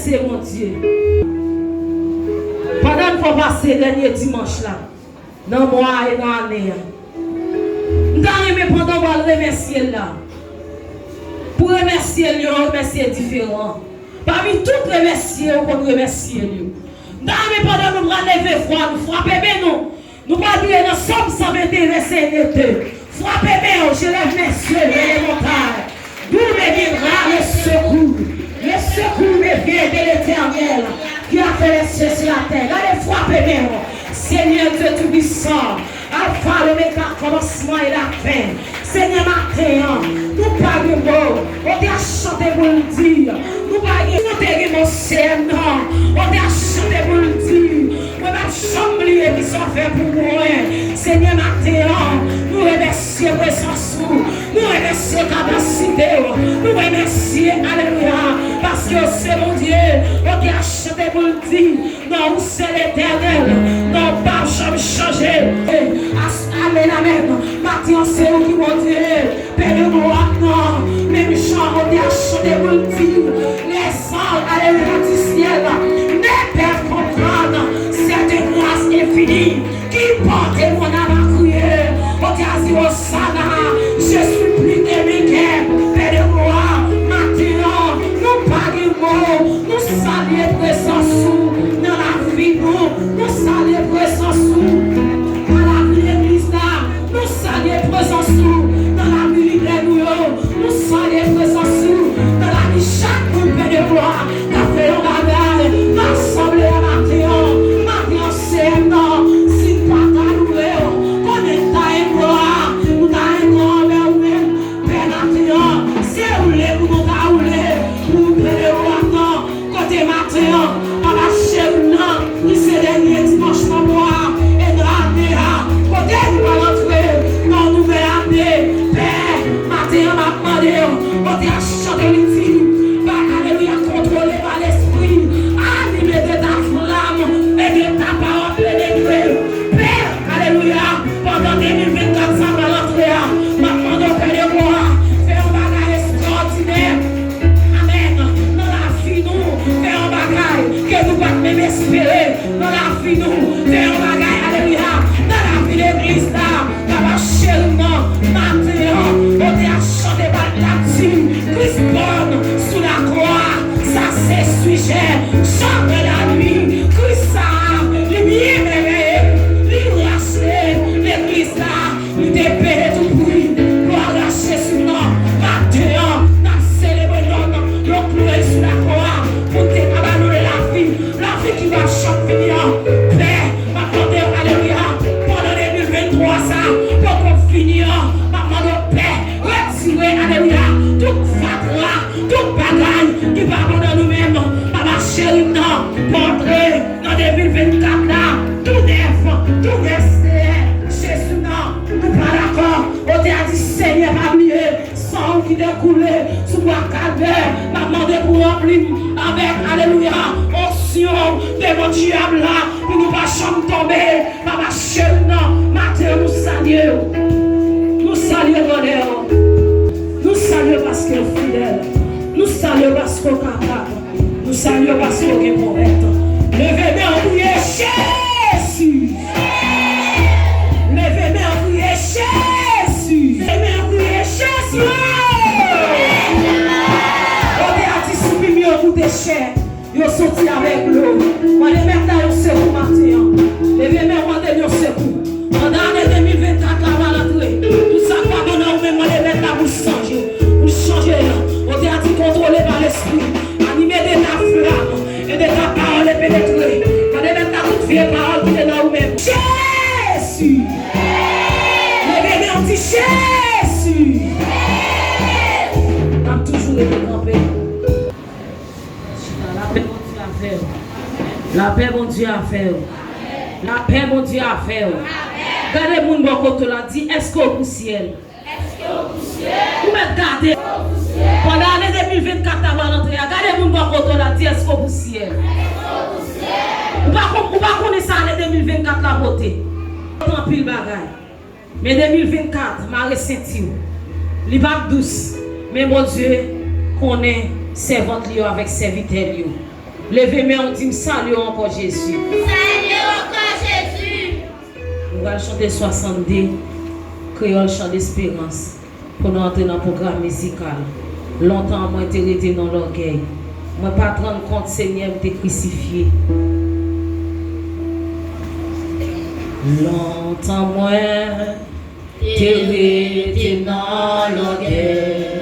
remercier mon Dieu. Pendant qu'on passe le dernier dimanche là, dans le mois et dans l'année, nous avons pendant qu'on remercier là. Pour remercier lui, on remercie différent. Parmi toutes les remercier, on remercie lui. Nous avons pendant nous lever froid, nous frapper nous. Nous pas dire dans Somme 121 verset 2. Frappez bien, je lève mes yeux vers les montagnes. D'où me viendra le secours? Le secours me vient de l'Éternel qui a fait les cieux sur la terre. Allez, frappez bien. Seigneur Dieu Tout-Puissant, Alpha, l'Oméga, commencement et la fin. Seigneur matin, nous parlons mot. On t'a chanté pour le dire. Nous parlons, nous t'aimons mon Seigneur. On t'a chanté pour le dire. On va chambrer qui sont faits pour moi. Seigneur matin, nous remercions présence. Nous remercions capacité. Nous remercions, alléluia. Parce que c'est mon Dieu. On t'a chanté pour le dire. Non, c'est l'Éternel. Non, pas jamais changer. Amen, amen. Maintenant, c'est vous qui m'ont dit. Père de gloire, non. Même chant, on t'a chanté pour le dire. Les sangs, alléluia, du ciel. Ne peuvent comprendre cette grâce infinie qui porte mon âme à crier. On t'a dit, oh Sana, je suis plus aimé qu'elle. Père de gloire, maintenant, nous parlons, nous saluons présence dans la vie, nous saluons présence dans la vie de l'église, nous saluons présence dans la vie de l'église, nous saluons présence dans la vie chaque Père de gloire, qui a fait un bagage, rassemblé à matin, c'est un nom, si pas ta nouvelle, qu'on est ta gloire, nous t'aimons vers nous-mêmes, Père matin, c'est roulé pour nous rouler, pour Père de gloire, côté matin, à la chèvre, qui c'est dernier dimanche pour moi, et dans l'année, côté nous va rentrer, dans nouvelle année, Père, matin, m'a demandé, côté à chanter les filles, alléluia, contrôlé par l'esprit, animé de ta flamme et de ta parole pénétrée. Père, alléluia, pendant 2024, ça va rentrer. Maintenant, Père de gloire, fais un bagage extraordinaire. Amen. Dans la vie, nous, fais un bagage que nous ne pouvons même espérer. Dans la vie, nous, fais un bagage, alléluia. Dans la vie de l'église, là, chérie-moi, maintenant, on est à chanter par la team, Christ bonne sous la croix, ça c'est sujet, chante la nuit, Christ ça, les bien réveillés, les rachetés, l'église là, les dépêchés tout bruit, gloire lâcher sur nous, maintenant, nous célébrons, nous clouer sous la croix, pour te abandonner la vie qui va chanter venir, Père, maintenant, alléluia, pendant 2023 ça, pour qu'on finisse, maintenant, le Père, retirer, alléluia, tout fatras, tout bagaille qui va dans nous-mêmes, papa chérie, non, pour entrer dans 2024 là, tout neuf, tout resté, Jésus, non, nous pas d'accord, on t'a dit, Seigneur, pas mieux, sang qui découle, sous moi, calvaire, m'a demandé pour remplir avec, alléluia, onction de mon diable là, pour nous pas jamais tomber, papa chérie, non, matin, nous saluons, l'honneur. Nous saluons parce qu'il est fidèle. Nous saluons parce qu'il est capable. Nous saluons parce qu'il est correct. Levez-moi en prier Jésus. Levez-moi en prier Jésus. Levez-moi en prier Jésus. On est à distribuer au bout des chairs. Ils sont sortis avec l'eau. On les met dans le secours matin. Levez-moi en prier secours. Pendant l'année 2024, la va l'entrée. Tout ça, pas bon, on les met là pour changer. Pour changer. On est à contrôler par l'esprit. Animé de ta flamme et de ta parole pénétrée. On les met là toute vieille parole qui est dans nous-mêmes. Jésus. Levez-moi en dit Jésus. On a toujours été campé. La paix, mon Dieu, a fait. La paix, mon Dieu, a fait. Regardez mon bon côté là, dit est-ce qu'au ciel? Est-ce qu'au ciel? Vous m'avez gardé. Pendant l'année 2024 avant l'entrée, regardez mon bon côté là, dit est-ce qu'au ciel? Vous ne pouvez pas connaître ça l'année 2024 la beauté. Tant pile bagaille. Mais 2024, m'a ressenti. Il va douce. Mais mon Dieu connaît servante avec serviteur. Levez-moi, on dit salut encore Jésus. Salut encore Jésus. Nous allons chanter 62, créole chant d'espérance, pour nous entrer dans le programme musical. Longtemps, moi, j'ai été dans l'orgueil. Moi, pas te rendre compte, Seigneur, t'es crucifié. Longtemps, moi, j'ai été dans l'orgueil.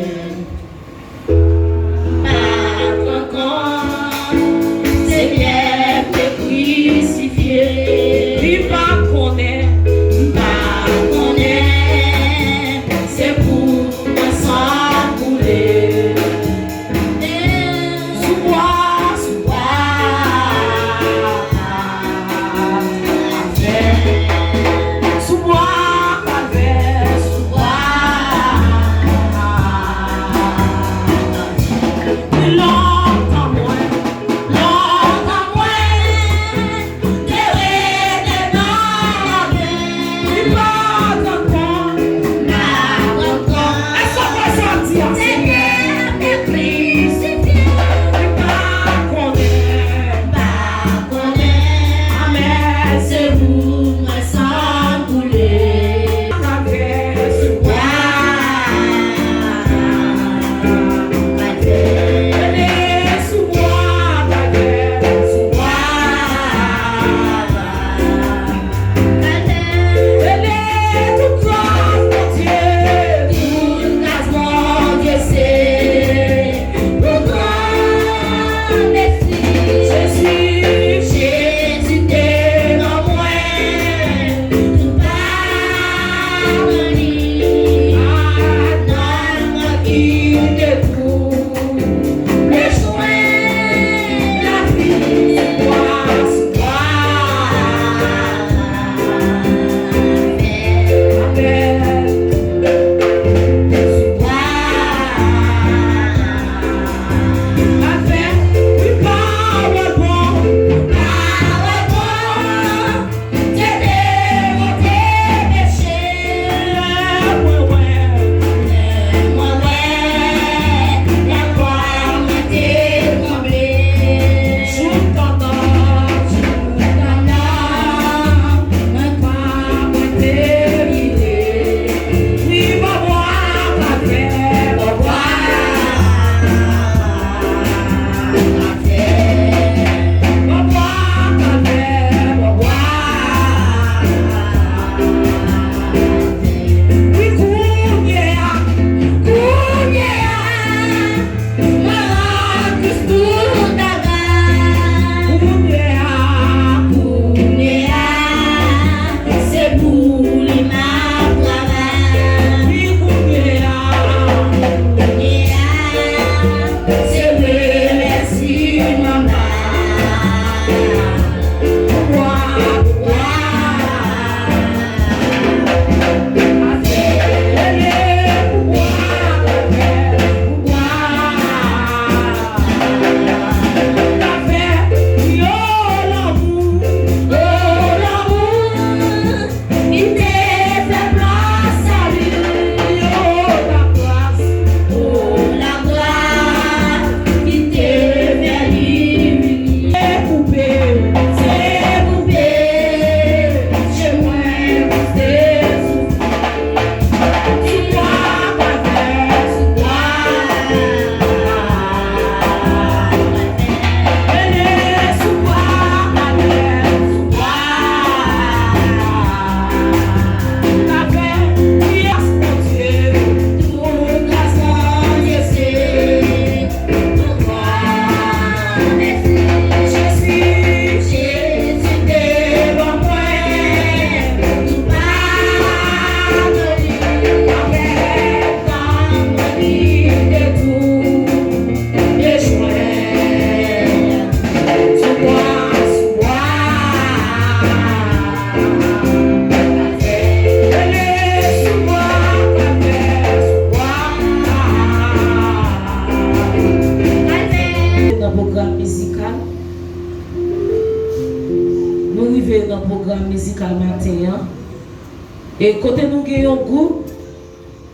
Et côté nous avons un groupe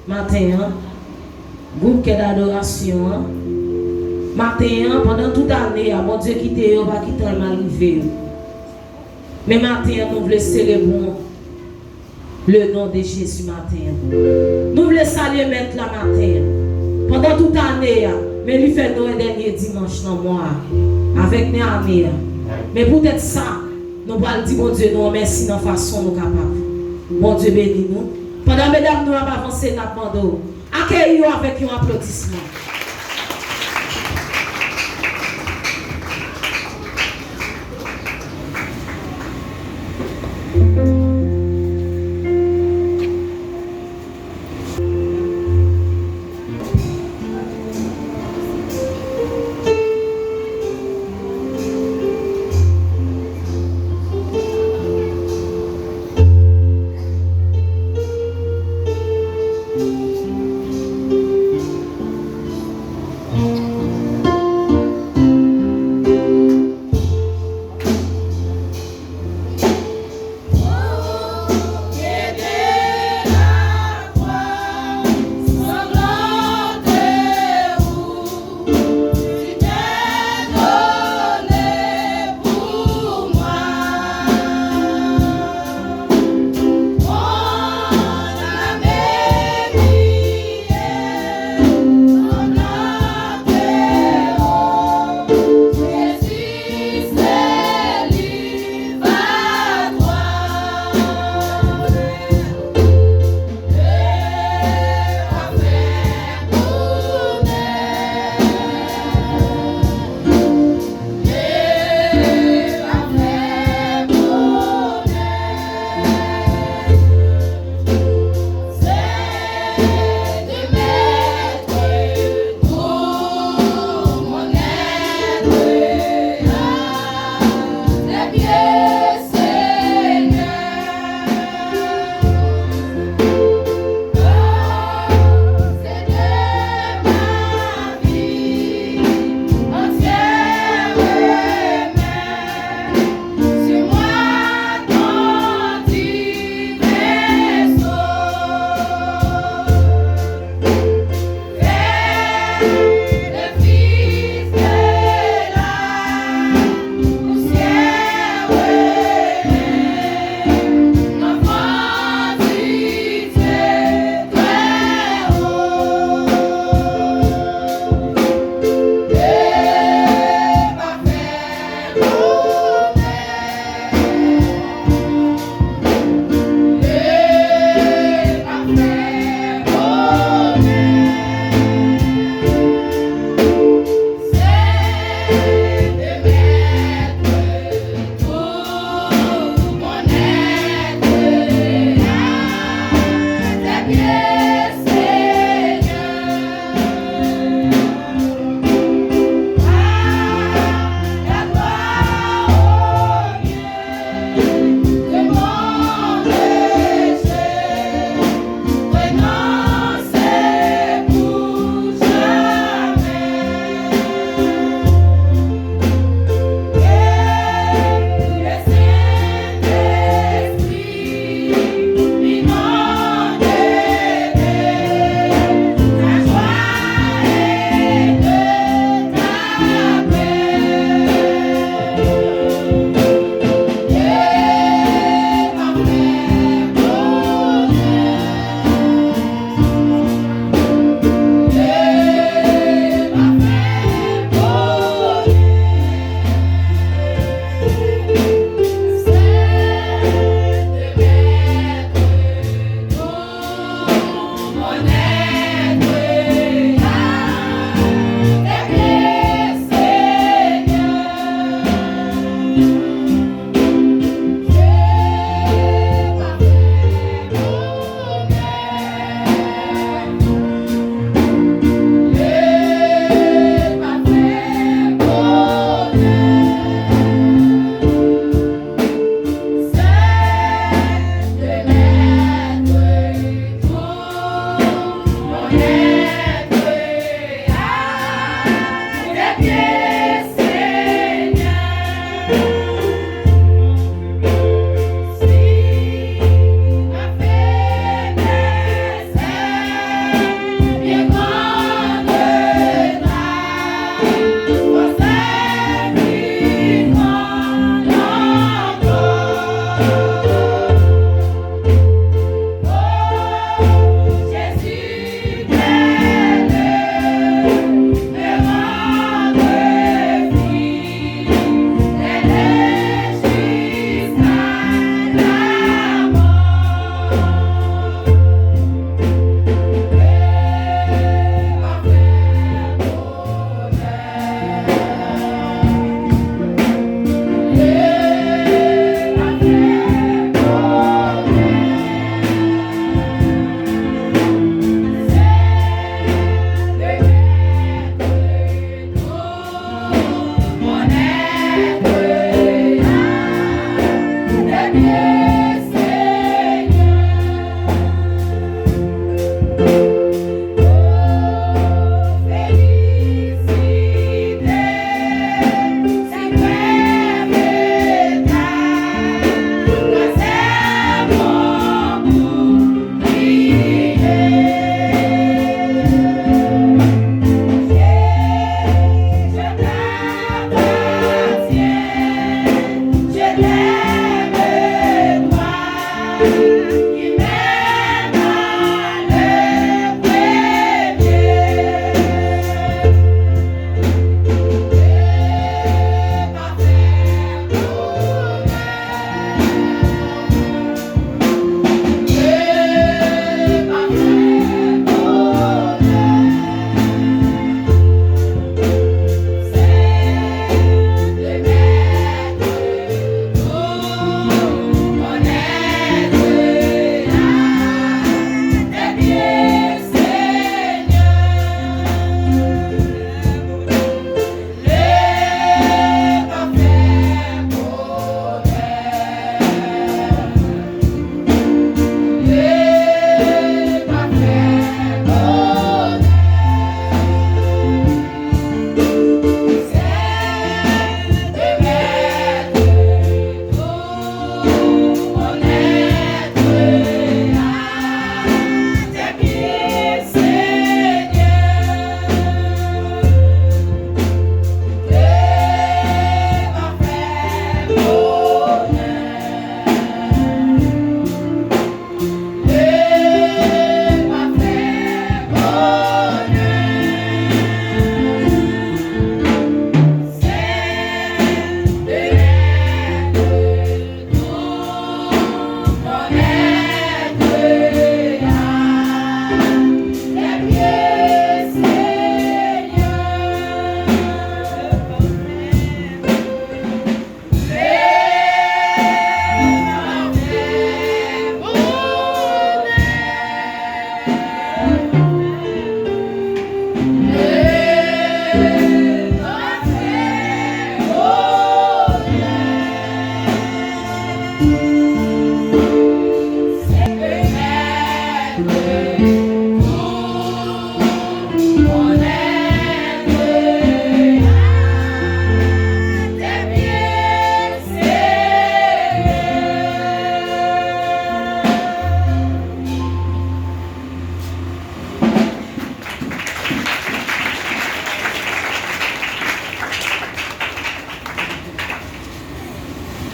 matin, groupe qui est d'Adorasyon. Matin, pendant toute l'année, mon Dieu qui t'est pas qui t'a mal arrivé. Mais matin, nous voulons célébrer le nom de Jésus matin. Nous voulons saluer mettre la matin. Pendant toute l'année, mais lui fait nous un dernier dimanche dans le mois. Avec nous année. Mais peut-être ça, nous allons dire, mon Dieu, nous merci dans la façon nous capables. Mon Dieu bénis nous. Pendant mesdames, nous allons avancer dans le monde. Accueillons avec un applaudissement. Oh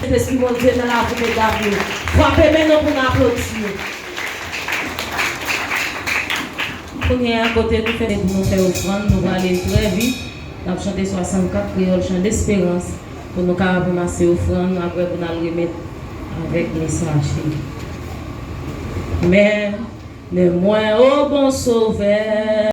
Saint-Esprit, mon Dieu, dans la vie, mesdames. Frappez maintenant pour nous applaudir. Pour nous, à côté, nous faire offrande, nous allons aller très vite. Nous allons chanter 64 créoles, chant d'espérance. Pour nous ramasser offrande, après pour nous remettre avec les sachets. Mais moi, au bon sauveur.